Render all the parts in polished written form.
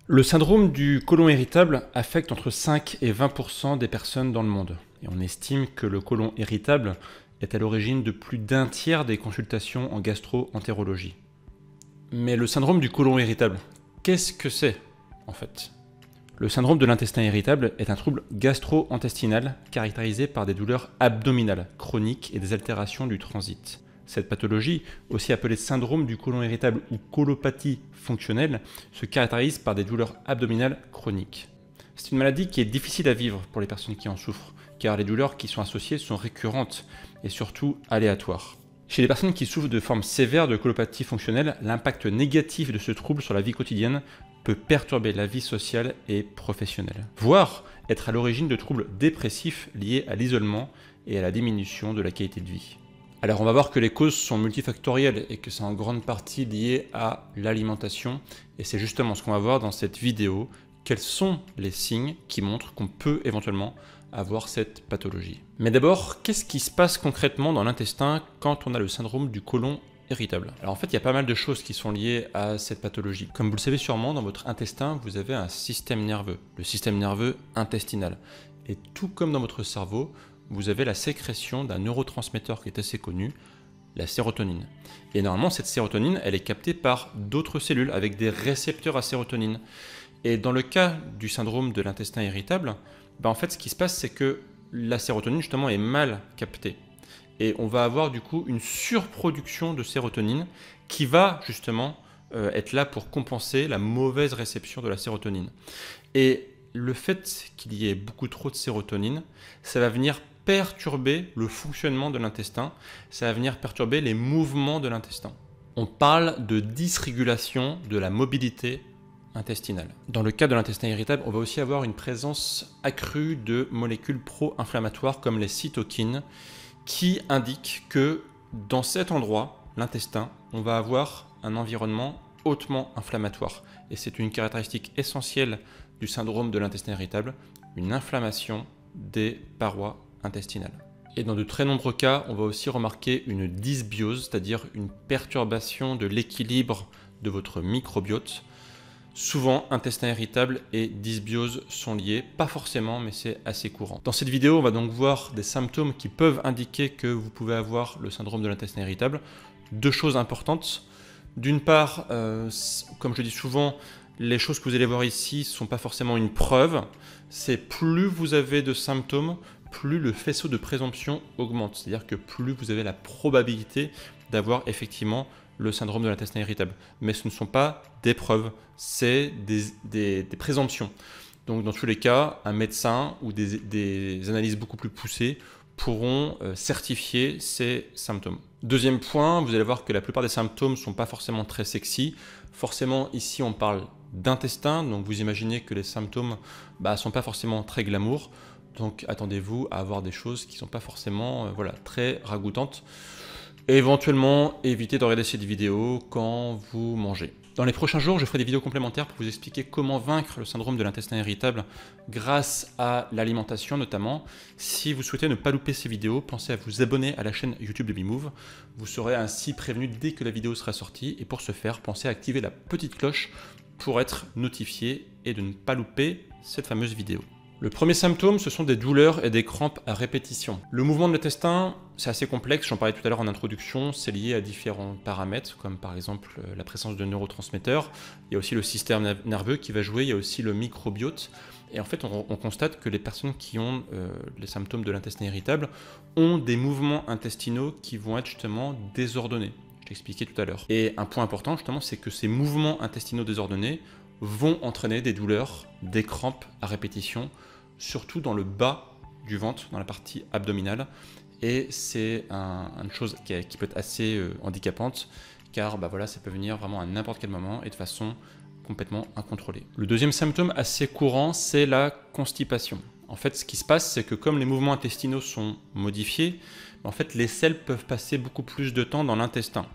Le syndrome du côlon irritable affecte entre 5 et 20% des personnes dans le monde. Et on estime que le côlon irritable est à l'origine de plus d'un tiers des consultations en gastro-entérologie. Mais le syndrome du côlon irritable, qu'est-ce que c'est en fait? Le syndrome de l'intestin irritable est un trouble gastro-intestinal caractérisé par des douleurs abdominales chroniques et des altérations du transit. Cette pathologie, aussi appelée syndrome du côlon irritable ou colopathie fonctionnelle, se caractérise par des douleurs abdominales chroniques. C'est une maladie qui est difficile à vivre pour les personnes qui en souffrent, car les douleurs qui sont associées sont récurrentes et surtout aléatoires. Chez les personnes qui souffrent de formes sévères de colopathie fonctionnelle, l'impact négatif de ce trouble sur la vie quotidienne peut perturber la vie sociale et professionnelle, voire être à l'origine de troubles dépressifs liés à l'isolement et à la diminution de la qualité de vie. Alors on va voir que les causes sont multifactorielles et que c'est en grande partie lié à l'alimentation, et c'est justement ce qu'on va voir dans cette vidéo, quels sont les signes qui montrent qu'on peut éventuellement avoir cette pathologie. Mais d'abord, qu'est-ce qui se passe concrètement dans l'intestin quand on a le syndrome du côlon irritable? Alors en fait, il y a pas mal de choses qui sont liées à cette pathologie. Comme vous le savez sûrement, dans votre intestin, vous avez un système nerveux, le système nerveux intestinal. Et tout comme dans votre cerveau, vous avez la sécrétion d'un neurotransmetteur qui est assez connu, la sérotonine. Et normalement, cette sérotonine, elle est captée par d'autres cellules avec des récepteurs à sérotonine. Et dans le cas du syndrome de l'intestin irritable, en fait, ce qui se passe, c'est que la sérotonine, justement, est mal captée. Et on va avoir, du coup, une surproduction de sérotonine qui va, justement, être là pour compenser la mauvaise réception de la sérotonine. Et le fait qu'il y ait beaucoup trop de sérotonine, ça va venir perturber le fonctionnement de l'intestin, ça va venir perturber les mouvements de l'intestin. On parle de dysrégulation de la mobilité intestinale. Dans le cas de l'intestin irritable, on va aussi avoir une présence accrue de molécules pro-inflammatoires comme les cytokines qui indiquent que dans cet endroit, l'intestin, on va avoir un environnement hautement inflammatoire. Et c'est une caractéristique essentielle du syndrome de l'intestin irritable, une inflammation des parois intestinales. Et dans de très nombreux cas, on va aussi remarquer une dysbiose, c'est-à-dire une perturbation de l'équilibre de votre microbiote. Souvent, intestin irritable et dysbiose sont liés, pas forcément, mais c'est assez courant. Dans cette vidéo, on va donc voir des symptômes qui peuvent indiquer que vous pouvez avoir le syndrome de l'intestin irritable. Deux choses importantes. D'une part, comme je dis souvent, les choses que vous allez voir ici ne sont pas forcément une preuve. C'est plus vous avez de symptômes, plus le faisceau de présomption augmente. C'est-à-dire que plus vous avez la probabilité d'avoir effectivement le syndrome de l'intestin irritable. Mais ce ne sont pas des preuves, c'est des présomptions. Donc dans tous les cas, un médecin ou des analyses beaucoup plus poussées pourront certifier ces symptômes. Deuxième point, vous allez voir que la plupart des symptômes ne sont pas forcément très sexy. Forcément, ici, on parle d'intestin, donc vous imaginez que les symptômes ne sont pas forcément très glamour. Donc attendez-vous à avoir des choses qui ne sont pas forcément très ragoûtantes. Et éventuellement, évitez de regarder cette vidéo quand vous mangez. Dans les prochains jours, je ferai des vidéos complémentaires pour vous expliquer comment vaincre le syndrome de l'intestin irritable grâce à l'alimentation notamment. Si vous souhaitez ne pas louper ces vidéos, pensez à vous abonner à la chaîne YouTube de Bimove. Vous serez ainsi prévenu dès que la vidéo sera sortie. Et pour ce faire, pensez à activer la petite cloche pour être notifié et de ne pas louper cette fameuse vidéo. Le premier symptôme, ce sont des douleurs et des crampes à répétition. Le mouvement de l'intestin, c'est assez complexe, j'en parlais tout à l'heure en introduction, c'est lié à différents paramètres, comme par exemple la présence de neurotransmetteurs, il y a aussi le système nerveux qui va jouer, il y a aussi le microbiote. Et en fait, on constate que les personnes qui ont les symptômes de l'intestin irritable ont des mouvements intestinaux qui vont être justement désordonnés. Je l'expliquais tout à l'heure. Et un point important justement, c'est que ces mouvements intestinaux désordonnés vont entraîner des douleurs, des crampes à répétition, surtout dans le bas du ventre, dans la partie abdominale. Et c'est une chose qui peut être assez handicapante, car ça peut venir vraiment à n'importe quel moment et de façon complètement incontrôlée. Le deuxième symptôme assez courant, c'est la constipation. En fait, ce qui se passe, c'est que comme les mouvements intestinaux sont modifiés, en fait, les selles peuvent passer beaucoup plus de temps dans l'intestin.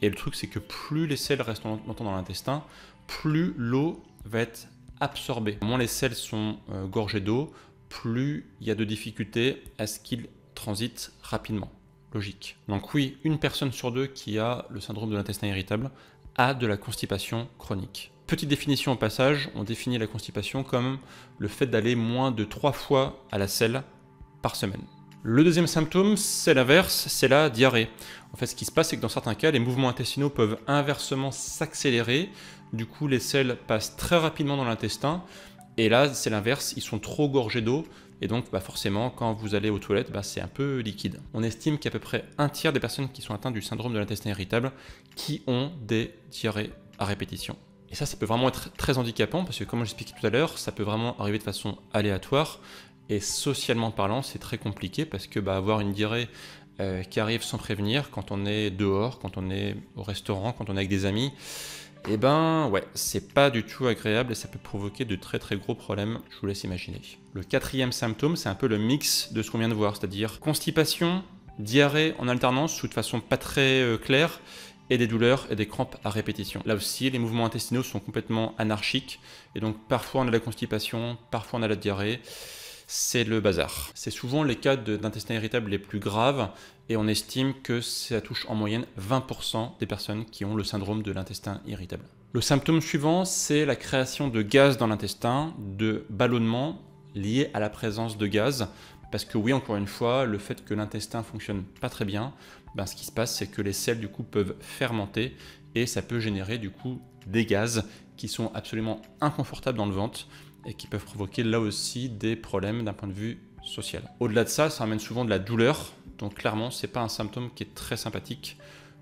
Et le truc, c'est que plus les selles restent longtemps dans l'intestin, plus l'eau va être absorbée. Moins les selles sont gorgées d'eau, plus il y a de difficultés à ce qu'ils transitent rapidement. Logique. Donc oui, une personne sur deux qui a le syndrome de l'intestin irritable a de la constipation chronique. Petite définition au passage, on définit la constipation comme le fait d'aller moins de 3 fois à la selle par semaine. Le deuxième symptôme, c'est l'inverse, c'est la diarrhée. En fait, ce qui se passe, c'est que dans certains cas, les mouvements intestinaux peuvent inversement s'accélérer. Du coup, les selles passent très rapidement dans l'intestin. Et là, c'est l'inverse, ils sont trop gorgés d'eau. Et donc, forcément, quand vous allez aux toilettes, c'est un peu liquide. On estime qu'à peu près un tiers des personnes qui sont atteintes du syndrome de l'intestin irritable qui ont des diarrhées à répétition. Et ça peut vraiment être très handicapant parce que, comme j'expliquais tout à l'heure, ça peut vraiment arriver de façon aléatoire. Et socialement parlant, c'est très compliqué parce que avoir une diarrhée qui arrive sans prévenir, quand on est dehors, quand on est au restaurant, quand on est avec des amis, c'est pas du tout agréable et ça peut provoquer de très très gros problèmes, je vous laisse imaginer. Le quatrième symptôme, c'est un peu le mix de ce qu'on vient de voir, c'est-à-dire constipation, diarrhée en alternance ou de façon pas très claire, et des douleurs et des crampes à répétition. Là aussi, les mouvements intestinaux sont complètement anarchiques, et donc parfois on a la constipation, parfois on a la diarrhée, c'est le bazar. C'est souvent les cas d'intestin irritable les plus graves, et on estime que ça touche en moyenne 20% des personnes qui ont le syndrome de l'intestin irritable. Le symptôme suivant, c'est la création de gaz dans l'intestin, de ballonnement lié à la présence de gaz. Parce que oui, encore une fois, le fait que l'intestin fonctionne pas très bien, ce qui se passe, c'est que les selles du coup peuvent fermenter et ça peut générer du coup des gaz qui sont absolument inconfortables dans le ventre et qui peuvent provoquer là aussi des problèmes d'un point de vue social. Au-delà de ça, ça amène souvent de la douleur. Donc clairement, c'est pas un symptôme qui est très sympathique.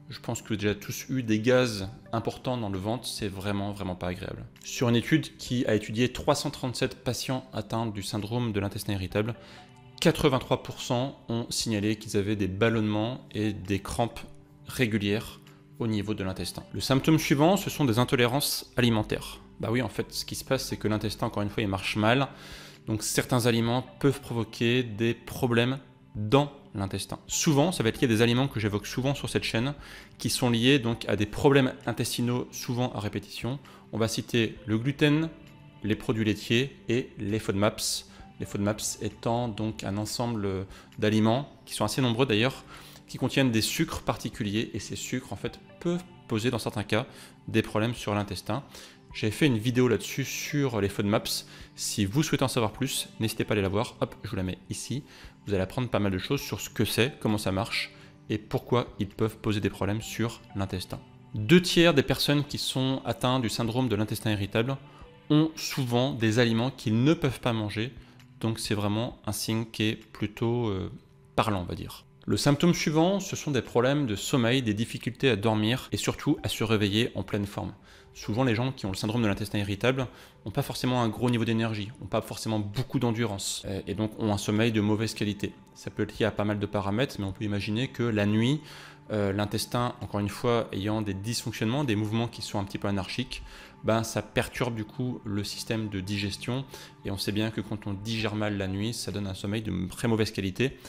Je pense que vous avez déjà tous eu des gaz importants dans le ventre, c'est vraiment pas agréable. Sur une étude qui a étudié 337 patients atteints du syndrome de l'intestin irritable, 83% ont signalé qu'ils avaient des ballonnements et des crampes régulières au niveau de l'intestin. Le symptôme suivant, ce sont des intolérances alimentaires. Oui, en fait, ce qui se passe, c'est que l'intestin, encore une fois, il marche mal. Donc certains aliments peuvent provoquer des problèmes dans l'intestin. Souvent, ça va être lié à des aliments que j'évoque souvent sur cette chaîne, qui sont liés donc à des problèmes intestinaux souvent à répétition. On va citer le gluten, les produits laitiers et les FODMAPs. Les FODMAPs étant donc un ensemble d'aliments, qui sont assez nombreux d'ailleurs, qui contiennent des sucres particuliers, et ces sucres en fait peuvent poser dans certains cas des problèmes sur l'intestin. J'avais fait une vidéo là-dessus sur les FODMAPs. Si vous souhaitez en savoir plus, n'hésitez pas à aller la voir. Hop, je vous la mets ici. Vous allez apprendre pas mal de choses sur ce que c'est, comment ça marche et pourquoi ils peuvent poser des problèmes sur l'intestin. 2 tiers des personnes qui sont atteintes du syndrome de l'intestin irritable ont souvent des aliments qu'ils ne peuvent pas manger. Donc c'est vraiment un signe qui est plutôt parlant, on va dire. Le symptôme suivant, ce sont des problèmes de sommeil, des difficultés à dormir et surtout à se réveiller en pleine forme. Souvent, les gens qui ont le syndrome de l'intestin irritable n'ont pas forcément un gros niveau d'énergie, n'ont pas forcément beaucoup d'endurance et donc ont un sommeil de mauvaise qualité. Ça peut être lié à pas mal de paramètres, mais on peut imaginer que la nuit, l'intestin, encore une fois, ayant des dysfonctionnements, des mouvements qui sont un petit peu anarchiques, ça perturbe du coup le système de digestion et on sait bien que quand on digère mal la nuit, ça donne un sommeil de très mauvaise qualité.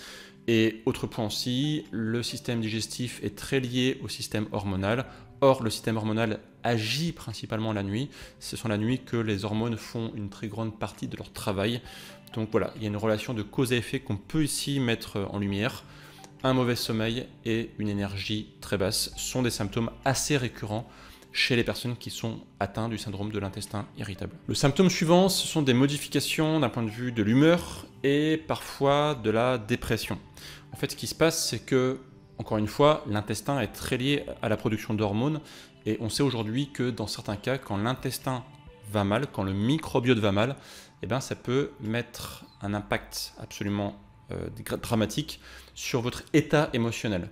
Et autre point aussi, le système digestif est très lié au système hormonal. Or, le système hormonal agit principalement la nuit. Ce sont la nuit que les hormones font une très grande partie de leur travail. Donc voilà, il y a une relation de cause à effet qu'on peut ici mettre en lumière. Un mauvais sommeil et une énergie très basse sont des symptômes assez récurrents chez les personnes qui sont atteintes du syndrome de l'intestin irritable. Le symptôme suivant, ce sont des modifications d'un point de vue de l'humeur et parfois de la dépression. En fait, ce qui se passe, c'est que, encore une fois, l'intestin est très lié à la production d'hormones et on sait aujourd'hui que dans certains cas, quand l'intestin va mal, quand le microbiote va mal, ça peut mettre un impact absolument dramatique sur votre état émotionnel.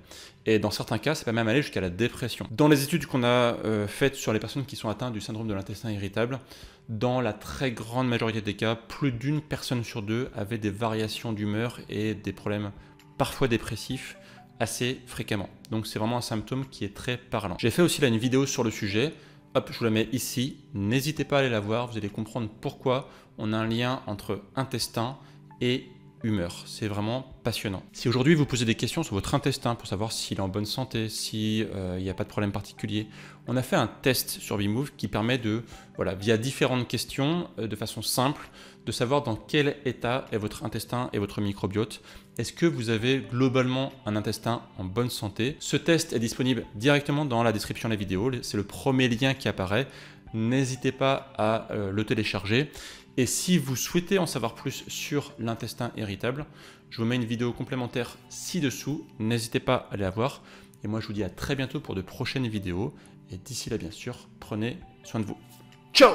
Et dans certains cas, ça peut même aller jusqu'à la dépression. Dans les études qu'on a faites sur les personnes qui sont atteintes du syndrome de l'intestin irritable, dans la très grande majorité des cas, plus d'une personne sur 2 avait des variations d'humeur et des problèmes parfois dépressifs assez fréquemment. Donc c'est vraiment un symptôme qui est très parlant. J'ai fait aussi là une vidéo sur le sujet. Hop, je vous la mets ici. N'hésitez pas à aller la voir, vous allez comprendre pourquoi on a un lien entre intestin et humeur. C'est vraiment passionnant. Si aujourd'hui vous posez des questions sur votre intestin pour savoir s'il est en bonne santé, s'il n'y a pas de problème particulier, on a fait un test sur Vimove qui permet de, via différentes questions, de façon simple, de savoir dans quel état est votre intestin et votre microbiote. Est-ce que vous avez globalement un intestin en bonne santé? Ce test est disponible directement dans la description de la vidéo. C'est le premier lien qui apparaît. n'hésitez pas à le télécharger. Et si vous souhaitez en savoir plus sur l'intestin irritable, je vous mets une vidéo complémentaire ci-dessous, n'hésitez pas à aller la voir. Et moi je vous dis à très bientôt pour de prochaines vidéos. Et d'ici là bien sûr, prenez soin de vous. Ciao!